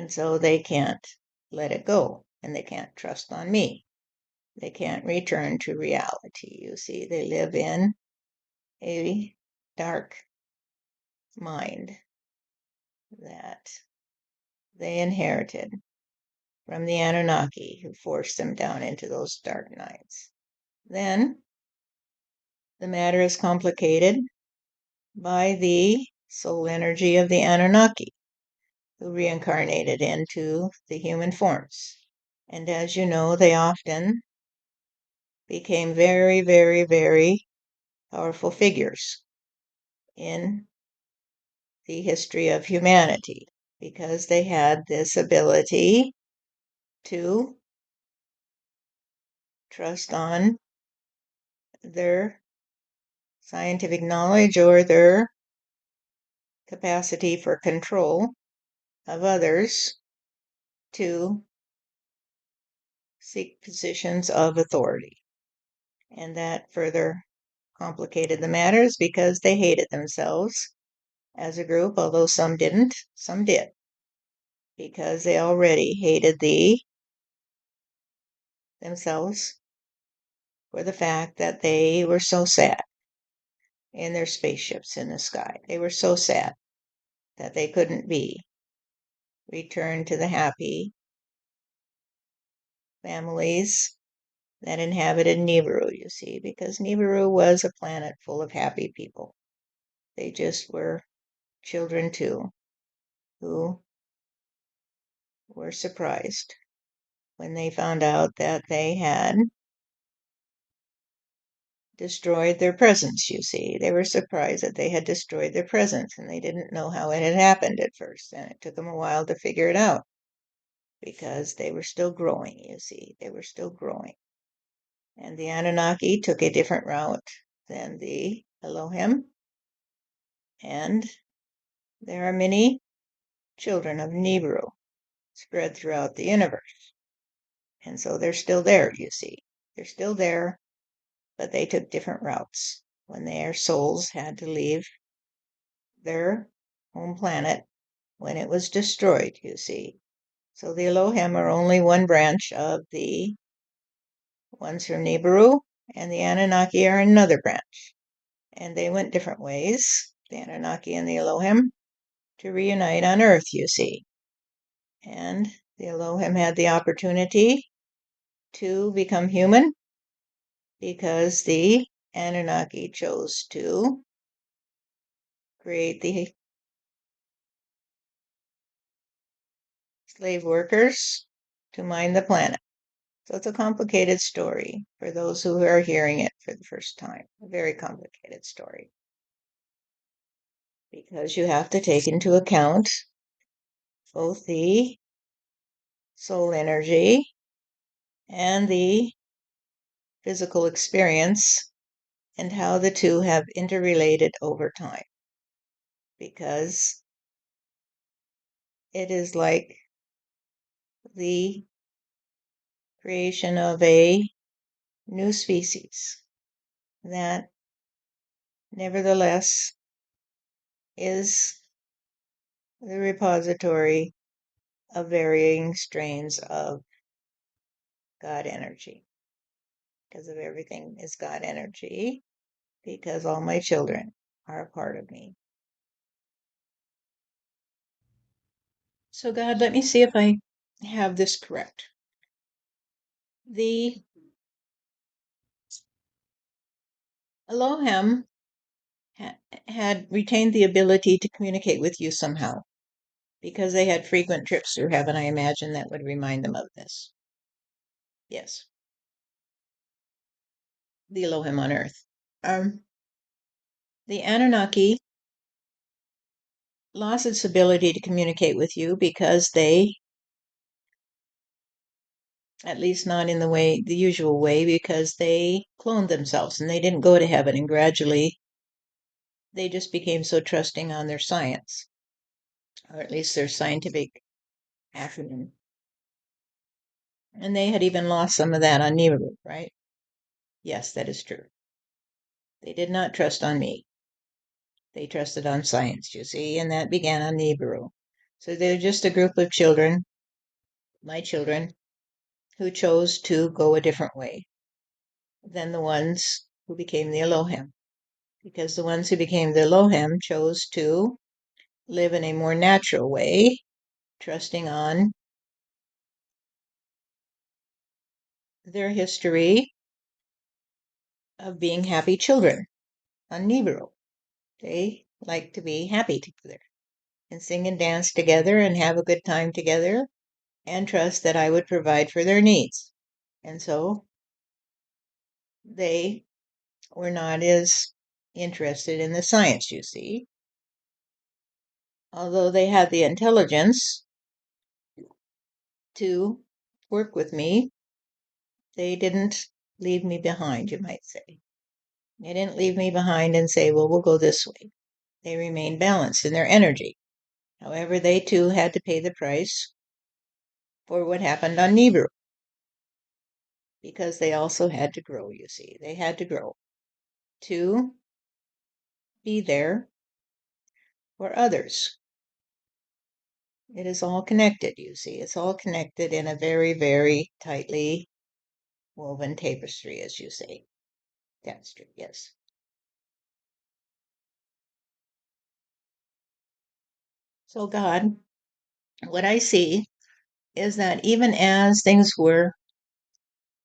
And so they can't let it go, and they can't trust on me. They can't return to reality. You see, they live in a dark mind that they inherited from the Anunnaki, who forced them down into those dark nights. Then the matter is complicated by the soul energy of the Anunnaki, who reincarnated into the human forms. And as you know, they often became very, very, very powerful figures in the history of humanity because they had this ability to trust on their scientific knowledge or their capacity for control of others to seek positions of authority. And that further complicated the matters because they hated themselves as a group, although some didn't, some did, because they already hated themselves for the fact that they were so sad in their spaceships in the sky. They were so sad that they couldn't be returned to the happy families that inhabited Nibiru, you see, because Nibiru was a planet full of happy people. They just were children too, who were surprised when they found out that they had destroyed their presence, you see. They were surprised that they had destroyed their presence, and they didn't know how it had happened at first, and it took them a while to figure it out because they were still growing, you see. They were still growing. And the Anunnaki took a different route than the Elohim, and there are many children of Nibiru spread throughout the universe. And so they're still there, you see. They're still there, but they took different routes when their souls had to leave their home planet when it was destroyed, you see. So the Elohim are only one branch of the ones from Nibiru, and the Anunnaki are another branch. And they went different ways, the Anunnaki and the Elohim, to reunite on Earth, you see. And the Elohim had the opportunity to become human because the Anunnaki chose to create the slave workers to mine the planet. So it's a complicated story for those who are hearing it for the first time. A very complicated story. Because you have to take into account both the soul energy and the physical experience and how the two have interrelated over time. Because it is like the creation of a new species that nevertheless is the repository of varying strains of God energy. Because of everything is God energy, because all my children are a part of me. So, God, let me see if I have this correct. The Elohim had retained the ability to communicate with you somehow because they had frequent trips through heaven. I imagine that would remind them of this. Yes, the Elohim on earth. The Anunnaki lost its ability to communicate with you because they, at least not in the usual way, because they cloned themselves and they didn't go to heaven, and gradually they just became so trusting on their science, or at least their scientific acumen. And they had even lost some of that on Nibiru, right? Yes, that is true. They did not trust on me. They trusted on science, you see, and that began on Nibiru. So they're just a group of children, my children, who chose to go a different way than the ones who became the Elohim. Because the ones who became the Elohim chose to live in a more natural way, trusting on their history of being happy children on Nibiru. They like to be happy together and sing and dance together and have a good time together and trust that I would provide for their needs. And so they were not as interested in the science, you see. Although they had the intelligence to work with me, they didn't leave me behind, you might say. They didn't leave me behind and say, well, we'll go this way. They remained balanced in their energy. However, they too had to pay the price for what happened on Nibiru because they also had to grow, you see. They had to grow to be there for others. It is all connected, you see. It's all connected in a very, very tightly woven tapestry, as you say. Tapestry, yes. So, God, what I see is that even as things were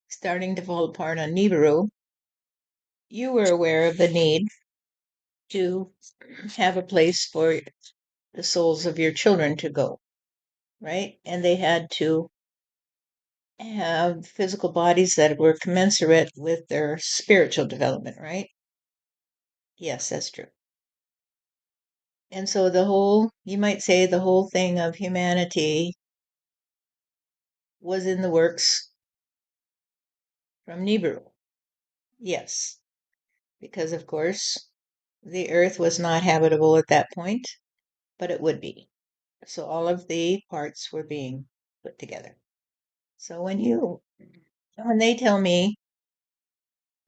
starting to fall apart on Nibiru, you were aware of the need to have a place for the souls of your children to go, right? And they had to have physical bodies that were commensurate with their spiritual development, right? Yes, that's true. And so you might say, the whole thing of humanity was in the works from Nibiru. Yes, because of course the earth was not habitable at that point, but it would be. So all of the parts were being put together. So when they tell me,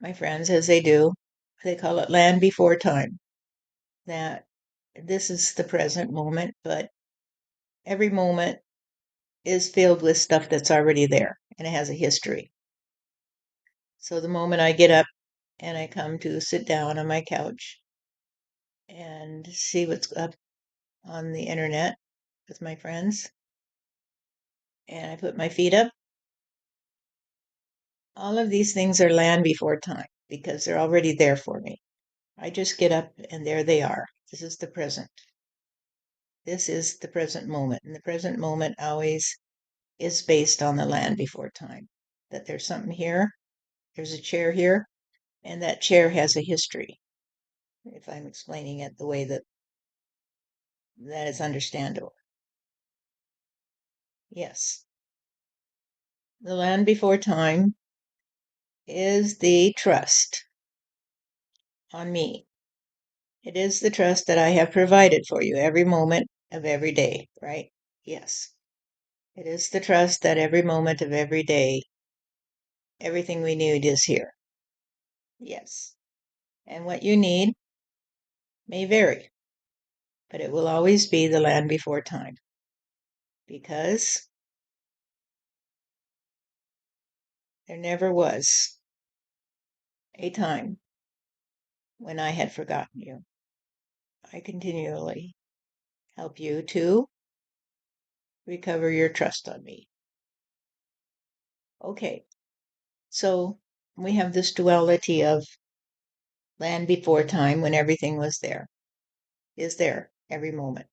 my friends, as they do, they call it land before time, that this is the present moment, but every moment is filled with stuff that's already there and it has a history. So the moment I get up and I come to sit down on my couch and see what's up on the internet with my friends, and I put my feet up, all of these things are land before time because they're already there for me. I just get up and there they are. This is the present. This is the present moment. And the present moment always is based on the land before time. That there's something here, there's a chair here, and that chair has a history. If I'm explaining it the way that is understandable. Yes. The land before time is the trust on me. It is the trust that I have provided for you every moment of every day, right? Yes. It is the trust that every moment of every day, everything we need is here. Yes. And what you need may vary, but it will always be the land before time because there never was a time when I had forgotten you. I continually help you to recover your trust on me. Okay, so we have this duality of land before time when everything was there, is there every moment.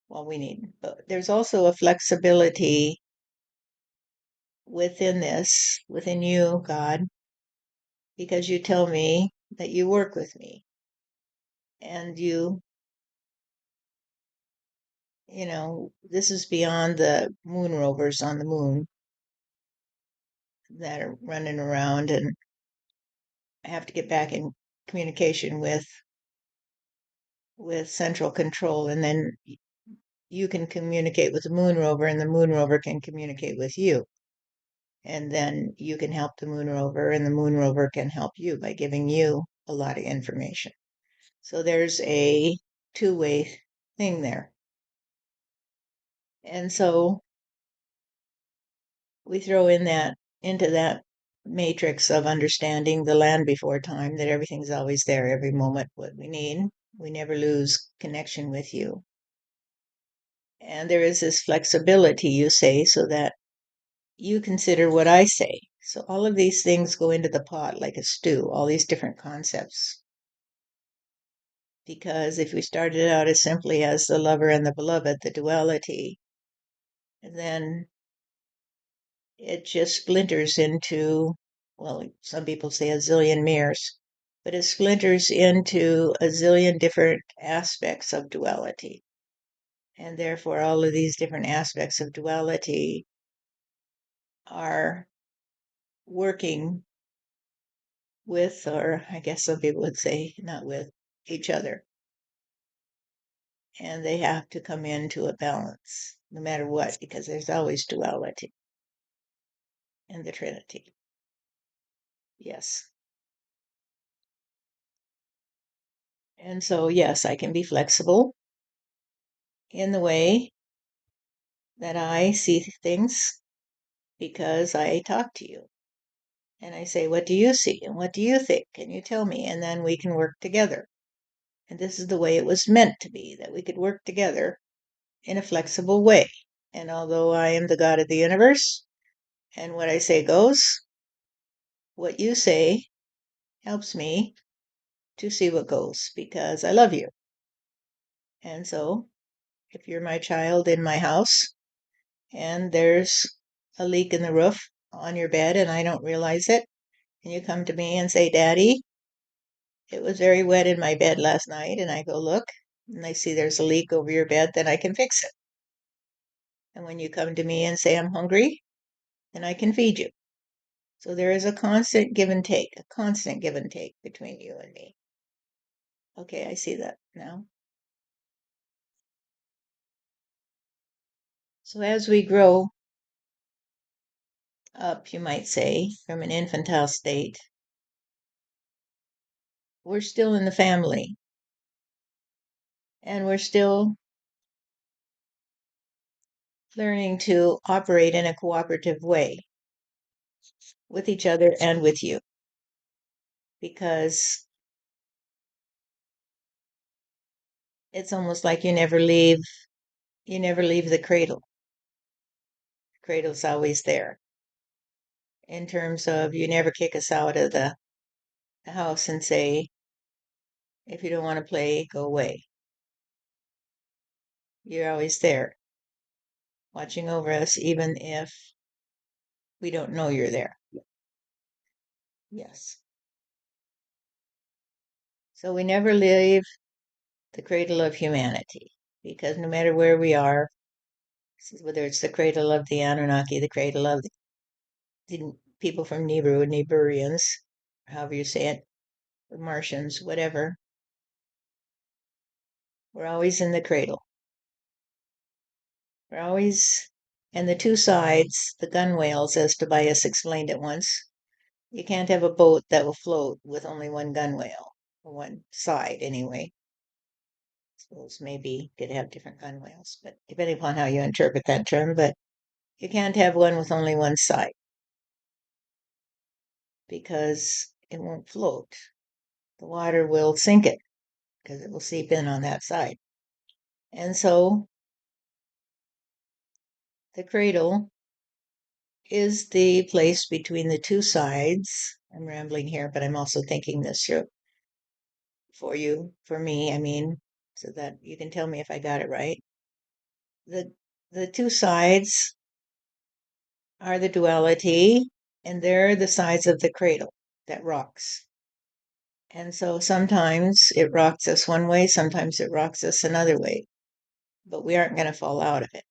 Well, we need, but there's also a flexibility within this, within you, God, because you tell me that you work with me and this is beyond the moon rovers on the moon that are running around and I have to get back in communication with central control and then you can communicate with the moon rover and the moon rover can communicate with you. And then you can help the moon rover and the moon rover can help you by giving you a lot of information. So there's a two-way thing there. And so we throw in that into that matrix of understanding the land before time, that everything's always there every moment what we need. We never lose connection with you. And there is this flexibility, you say, so that you consider what I say. So all of these things go into the pot like a stew, all these different concepts. Because if we started out as simply as the lover and the beloved, the duality, then it just splinters into, well, some people say a zillion mirrors, but it splinters into a zillion different aspects of duality. And therefore, all of these different aspects of duality are working with, or I guess some people would say not with, each other. And they have to come into a balance no matter what, because there's always duality in the Trinity. Yes. And so, yes, I can be flexible in the way that I see things because I talk to you. And I say, what do you see? And what do you think? Can you tell me? And then we can work together. And this is the way it was meant to be, that we could work together in a flexible way. And although I am the God of the universe, and what I say goes, what you say helps me to see what goes because I love you. And so, if you're my child in my house and there's a leak in the roof on your bed and I don't realize it, and you come to me and say, Daddy, it was very wet in my bed last night, and I go look and I see there's a leak over your bed, then I can fix it. And when you come to me and say, I'm hungry, then I can feed you. So there is a constant give and take, a constant give and take between you and me. Okay, I see that now. So as we grow up, you might say, from an infantile state, we're still in the family and we're still learning to operate in a cooperative way with each other and with you because it's almost like you never leave the cradle. The cradle's always there in terms of you never kick us out of the house and say, if you don't want to play, go away. You're always there watching over us, even if we don't know you're there. Yes. So we never leave the cradle of humanity because no matter where we are, whether it's the cradle of the Anunnaki, the cradle of the people from Nibiru, Niburians, however you say it, the Martians, whatever, we're always in the cradle. We're always, and the two sides, the gunwales, as Tobias explained it once, you can't have a boat that will float with only one gunwale, or one side anyway. I suppose maybe you could have different gunwales, but depending upon how you interpret that term, but you can't have one with only one side because it won't float. The water will sink it because it will seep in on that side. And so the cradle is the place between the two sides. I'm rambling here, but I'm also thinking this through for you, for me, I mean, so that you can tell me if I got it right. The the two sides are the duality, and they're the sides of the cradle that rocks. And so sometimes it rocks us one way, sometimes it rocks us another way, but we aren't going to fall out of it,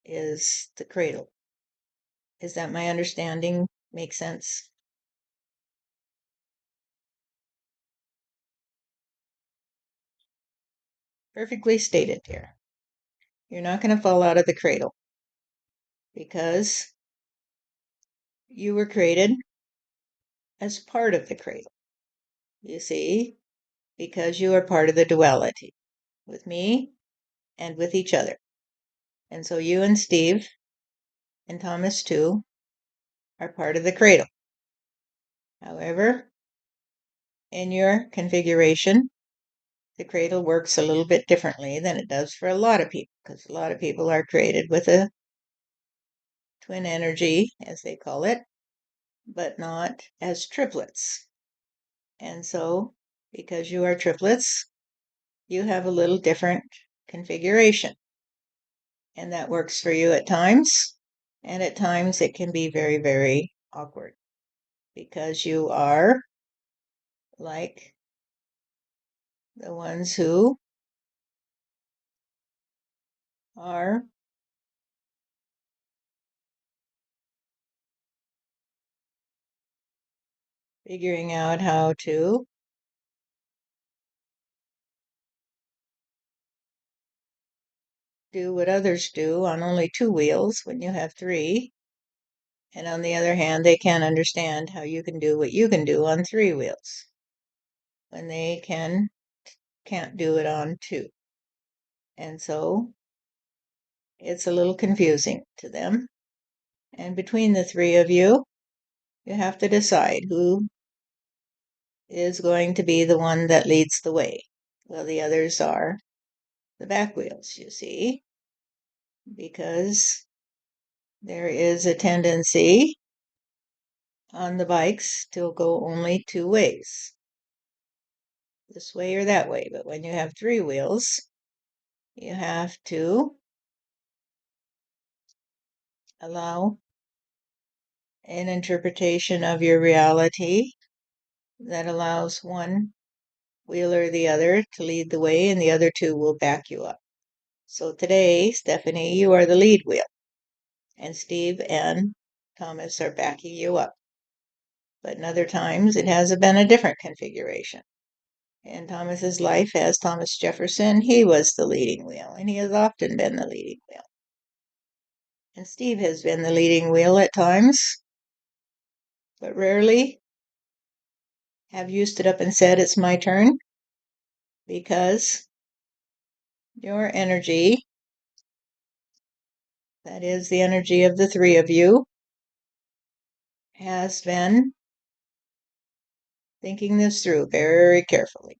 is the cradle. Is that my understanding? Make sense? Perfectly stated, dear. You're not going to fall out of the cradle because you were created as part of the cradle. You see, because you are part of the duality with me and with each other. And so you and Steve, and Thomas too, are part of the cradle. However, in your configuration, the cradle works a little bit differently than it does for a lot of people, because a lot of people are created with a twin energy, as they call it, but not as triplets. And so, because you are triplets, you have a little different configuration. And that works for you at times. And at times it can be very, very awkward because you are like the ones who are figuring out how to do what others do on only two wheels when you have three. And on the other hand, they can't understand how you can do what you can do on three wheels when they can't do it on two. And so it's a little confusing to them. And between the three of you, you have to decide who is going to be the one that leads the way. Well, the others are the back wheels, you see, because there is a tendency on the bikes to go only two ways, this way or that way. But when you have three wheels, you have to allow an interpretation of your reality that allows one wheel or the other to lead the way, and the other two will back you up. So today, Stephanie, you are the lead wheel, and Steve and Thomas are backing you up. But in other times, it has been a different configuration. In Thomas's life as Thomas Jefferson, he was the leading wheel, and he has often been the leading wheel. And Steve has been the leading wheel at times, but rarely have you stood up and said, "It's my turn," because your energy, that is the energy of the three of you, has been thinking this through very carefully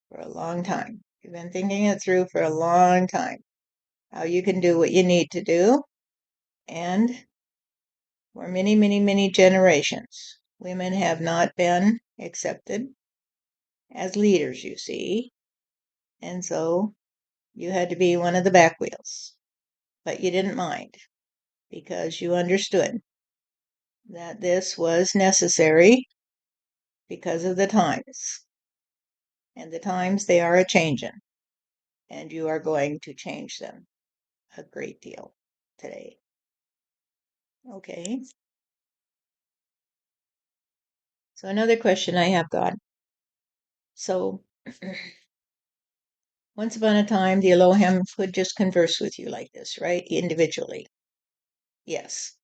for a long time. You've been thinking it through for a long time, how you can do what you need to do. And for many, many, many generations, women have not been accepted as leaders, you see. And so you had to be one of the back wheels. But you didn't mind because you understood that this was necessary because of the times. And the times, they are a changin', and you are going to change them a great deal today. Okay. So another question I have got. So once upon a time, the Elohim could just converse with you like this, right? Individually. Yes.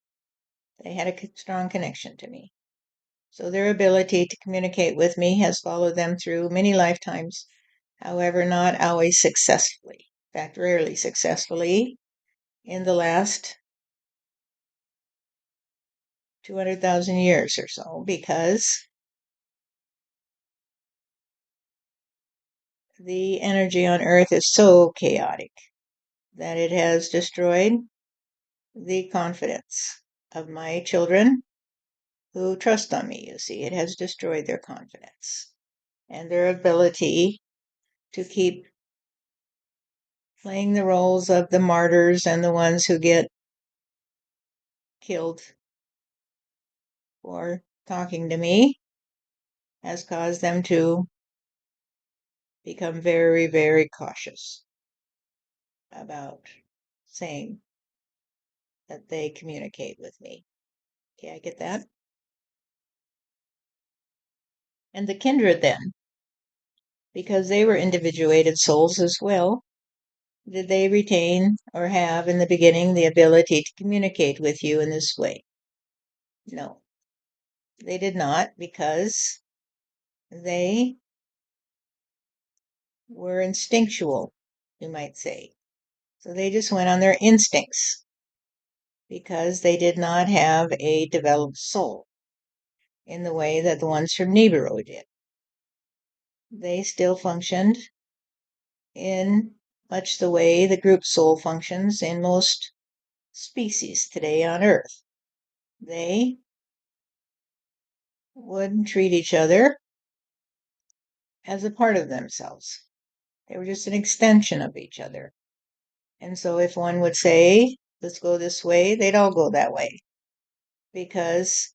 They had a strong connection to me. So their ability to communicate with me has followed them through many lifetimes, however, not always successfully. In fact, rarely successfully in the last 200,000 years or so, because the energy on Earth is so chaotic that it has destroyed the confidence of my children who trust on me. You see, it has destroyed their confidence and their ability to keep playing the roles of the martyrs and the ones who get killed for talking to me has caused them to become very, very cautious about saying that they communicate with me. Okay, I get that. And the kindred then, because they were individuated souls as well, did they retain or have in the beginning the ability to communicate with you in this way? No, they did not, because they were instinctual, you might say. So they just went on their instincts because they did not have a developed soul in the way that the ones from Nibiru did. They still functioned in much the way the group soul functions in most species today on Earth. They would treat each other as a part of themselves. They were just an extension of each other. And so if one would say, let's go this way, they'd all go that way because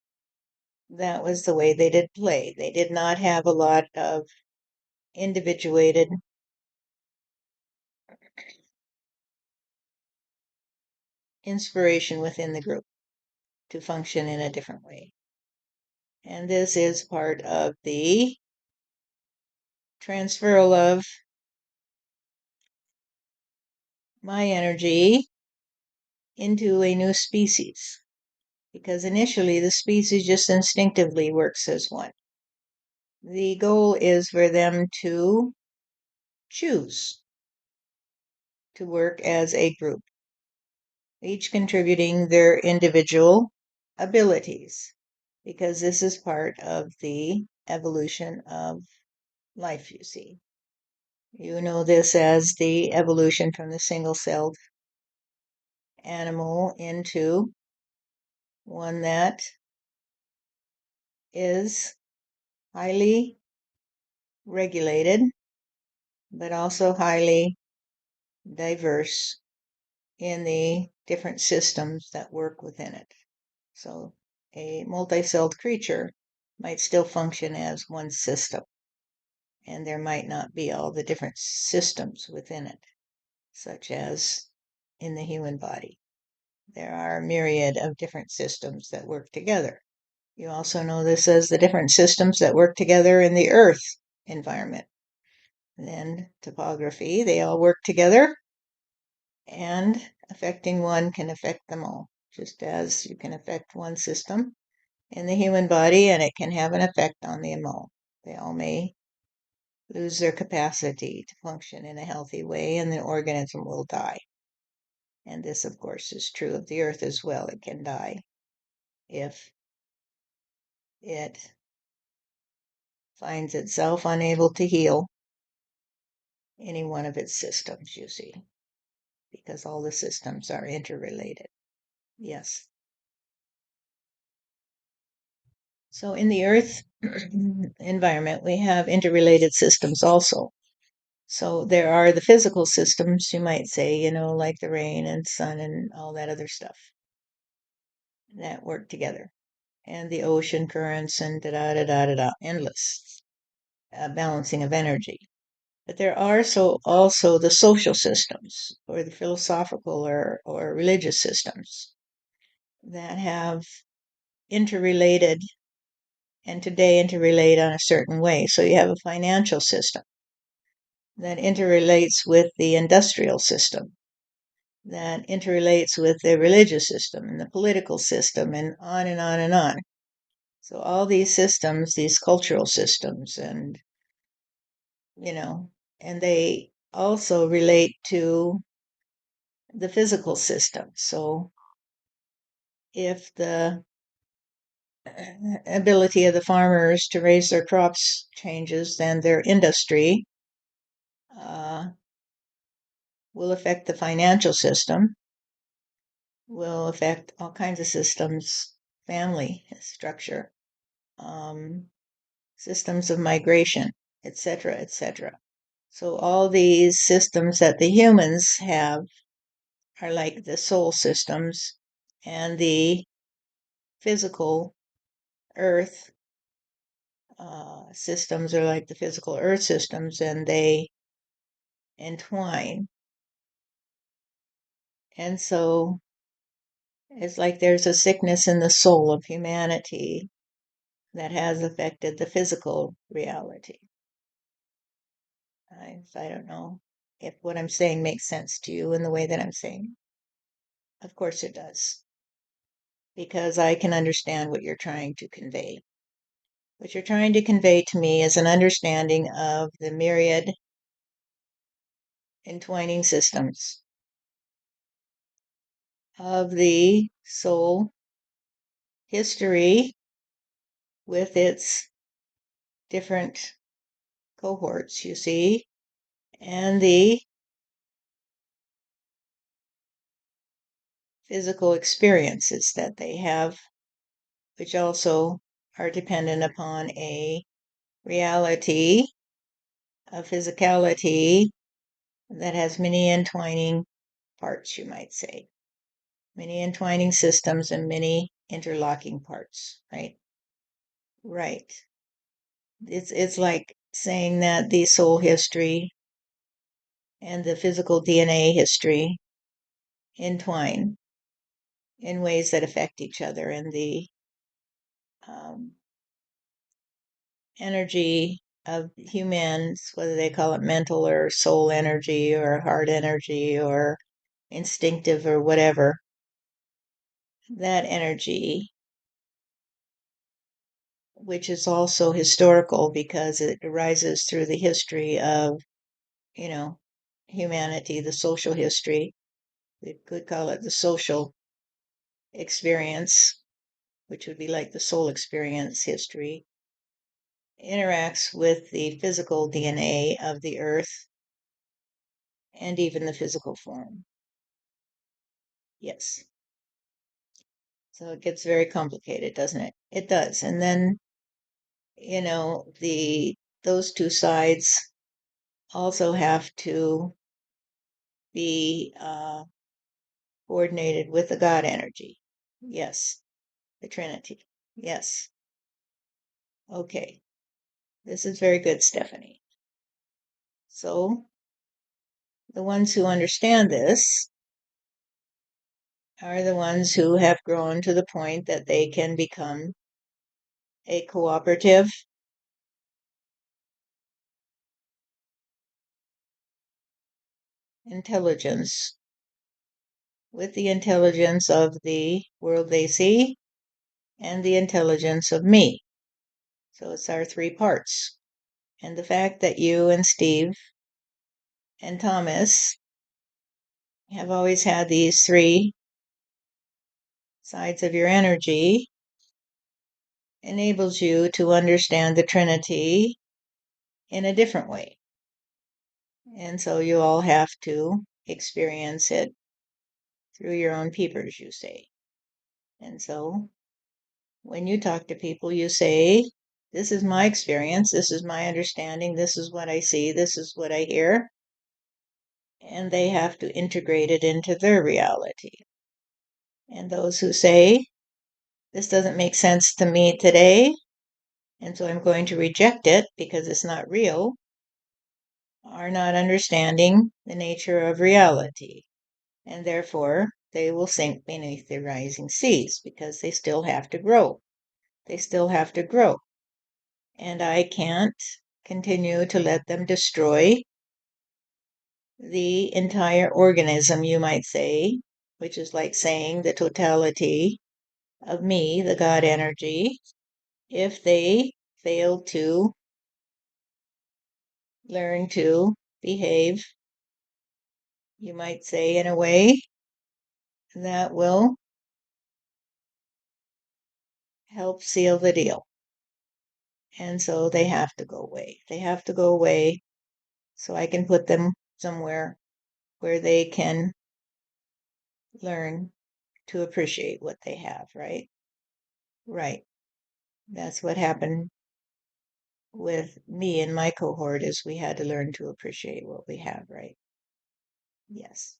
that was the way they did play. They did not have a lot of individuated inspiration within the group to function in a different way. And this is part of the transferal of my energy into a new species. Because initially the species just instinctively works as one. The goal is for them to choose to work as a group, each contributing their individual abilities, because this is part of the evolution of life, you see. You know this as the evolution from the single-celled animal into one that is highly regulated, but also highly diverse in the different systems that work within it. So a multi-celled creature might still function as one system, and there might not be all the different systems within it, such as in the human body. There are a myriad of different systems that work together. You also know this as the different systems that work together in the Earth environment. And then topography, they all work together, and affecting one can affect them all, just as you can affect one system in the human body and it can have an effect on them all. They all may lose their capacity to function in a healthy way and the organism will die. And this, of course, is true of the earth as well. It can die if it finds itself unable to heal any one of its systems, you see, because all the systems are interrelated. Yes. So in the earth environment, we have interrelated systems also. So there are the physical systems, you might say, like the rain and sun and all that other stuff that work together. And the ocean currents and da da da da da da, endless balancing of energy. But there are also the social systems or the philosophical or religious systems that have interrelated and today interrelate on a certain way. So you have a financial system that interrelates with the industrial system, that interrelates with the religious system and the political system, and on and on and on. So all these systems, these cultural systems, and and they also relate to the physical system. So if the ability of the farmers to raise their crops changes, then their industry uh, will affect the financial system, will affect all kinds of systems, family structure, um, systems of migration, etc., etc. So all these systems that the humans have are like the soul systems, and the physical earth systems are like the physical earth systems, and they entwine. And so it's like there's a sickness in the soul of humanity that has affected the physical reality. I don't know if what I'm saying makes sense to you in the way that I'm saying. Of course it does, because I can understand what you're trying to convey. What you're trying to convey to me is an understanding of the myriad entwining systems of the soul history with its different cohorts, you see, and the physical experiences that they have, which also are dependent upon a reality, a physicality that has many entwining parts, you might say, many entwining systems and many interlocking parts, right? Right. It's like saying that the soul history and the physical DNA history entwine in ways that affect each other, and the um, energy of humans, whether they call it mental or soul energy or heart energy or instinctive or whatever, that energy, which is also historical because it arises through the history of, you know, humanity, the social history. We could call it the social experience, which would be like the soul experience history, interacts with the physical DNA of the earth and even the physical form. Yes. So it gets very complicated, doesn't it? It does. And then, the those two sides also have to be coordinated with the God energy. Yes. The Trinity. Yes. Okay. This is very good, Stephanie. So the ones who understand this are the ones who have grown to the point that they can become a cooperative intelligence with the intelligence of the world they see and the intelligence of me. So it's our three parts. And the fact that you and Steve and Thomas have always had these three sides of your energy enables you to understand the Trinity in a different way. And so you all have to experience it through your own peepers, you say. And so when you talk to people, you say, this is my experience, this is my understanding, this is what I see, this is what I hear. And they have to integrate it into their reality. And those who say, this doesn't make sense to me today, and so I'm going to reject it because it's not real, are not understanding the nature of reality. And therefore, they will sink beneath the rising seas because they still have to grow. They still have to grow. And I can't continue to let them destroy the entire organism, you might say, which is like saying the totality of me, the God energy, if they fail to learn to behave, you might say, in a way that will help seal the deal. And so they have to go away. They have to go away so I can put them somewhere where they can learn to appreciate what they have, right? Right. That's what happened with me and my cohort is we had to learn to appreciate what we have, right? Yes.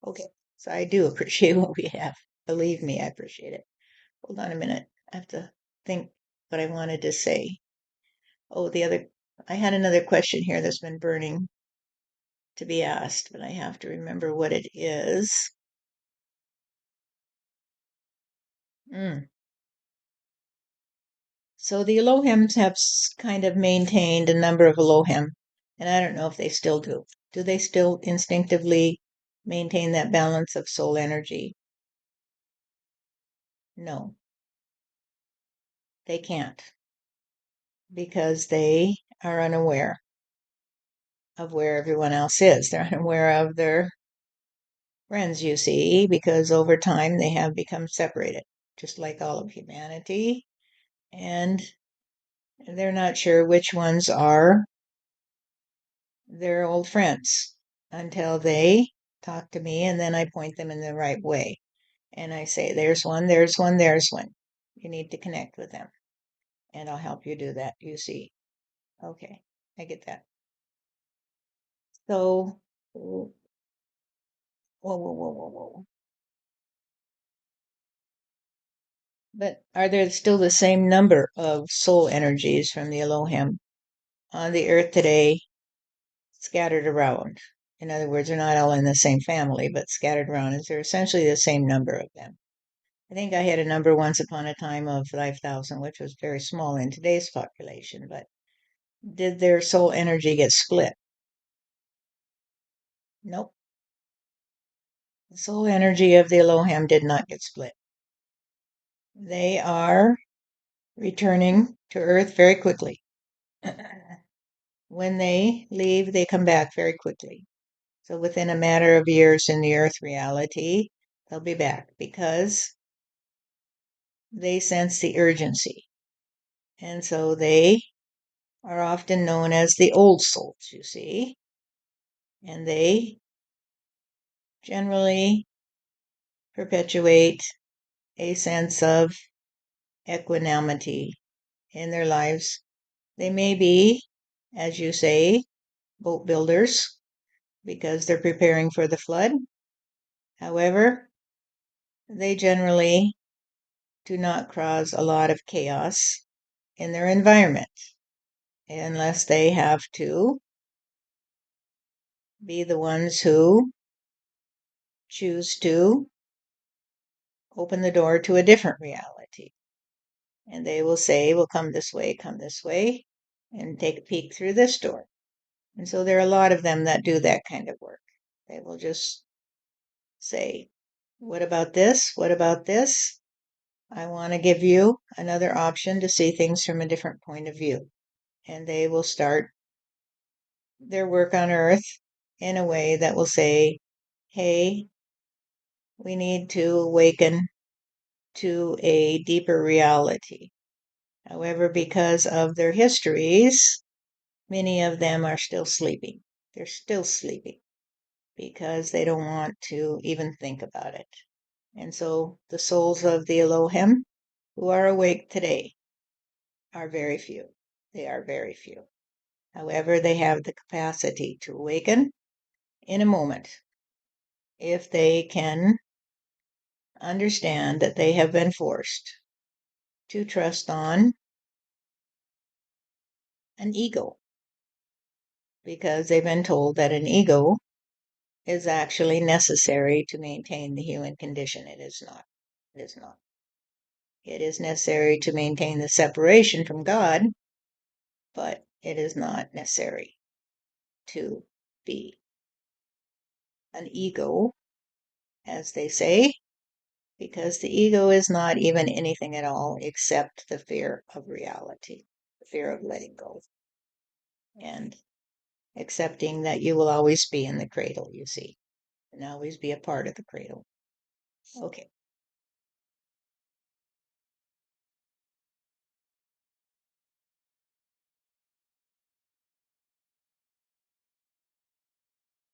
Okay. So I do appreciate what we have. Believe me, I appreciate it. Hold on a minute. I have to think what I wanted to say. Oh, I had another question here that's been burning to be asked, but I have to remember what it is. Mm. So the Elohims have kind of maintained a number of Elohim, and I don't know if they still do. Do they still instinctively maintain that balance of soul energy? No, they can't because they are unaware of where everyone else is. They're unaware of their friends, you see, because over time they have become separated, just like all of humanity. And they're not sure which ones are their old friends until they talk to me, and then I point them in the right way. And I say, there's one, there's one, there's one. You need to connect with them. And I'll help you do that, you see. Okay, I get that. So, whoa, whoa, whoa, whoa, whoa. But are there still the same number of soul energies from the Elohim on the earth today scattered around? In other words, they're not all in the same family, but scattered around. Is there essentially the same number of them? I think I had a number once upon a time of 5,000, which was very small in today's population, but did their soul energy get split? Nope. The soul energy of the Elohim did not get split. They are returning to Earth very quickly. When they leave, they come back very quickly. So within a matter of years in the Earth reality, they'll be back because they sense the urgency. And so they are often known as the old souls, you see. And they generally perpetuate a sense of equanimity in their lives. They may be, as you say, boat builders because they're preparing for the flood. However, they generally do not cause a lot of chaos in their environment unless they have to be the ones who choose to open the door to a different reality. And they will say, well, come this way, and take a peek through this door. And so there are a lot of them that do that kind of work. They will just say, what about this? What about this? I want to give you another option to see things from a different point of view. And they will start their work on Earth in a way that will say, hey, we need to awaken to a deeper reality. However, because of their histories, many of them are still sleeping. They're still sleeping because they don't want to even think about it. And so the souls of the Elohim who are awake today are very few. They are very few. However, they have the capacity to awaken in a moment if they can understand that they have been forced to trust on an ego because they've been told that an ego is actually necessary to maintain the human condition. It is not. It is not. It is necessary to maintain the separation from God, but it is not necessary to be an ego, as they say, because the ego is not even anything at all except the fear of reality, the fear of letting go, and accepting that you will always be in the cradle, you see, and always be a part of the cradle. Okay.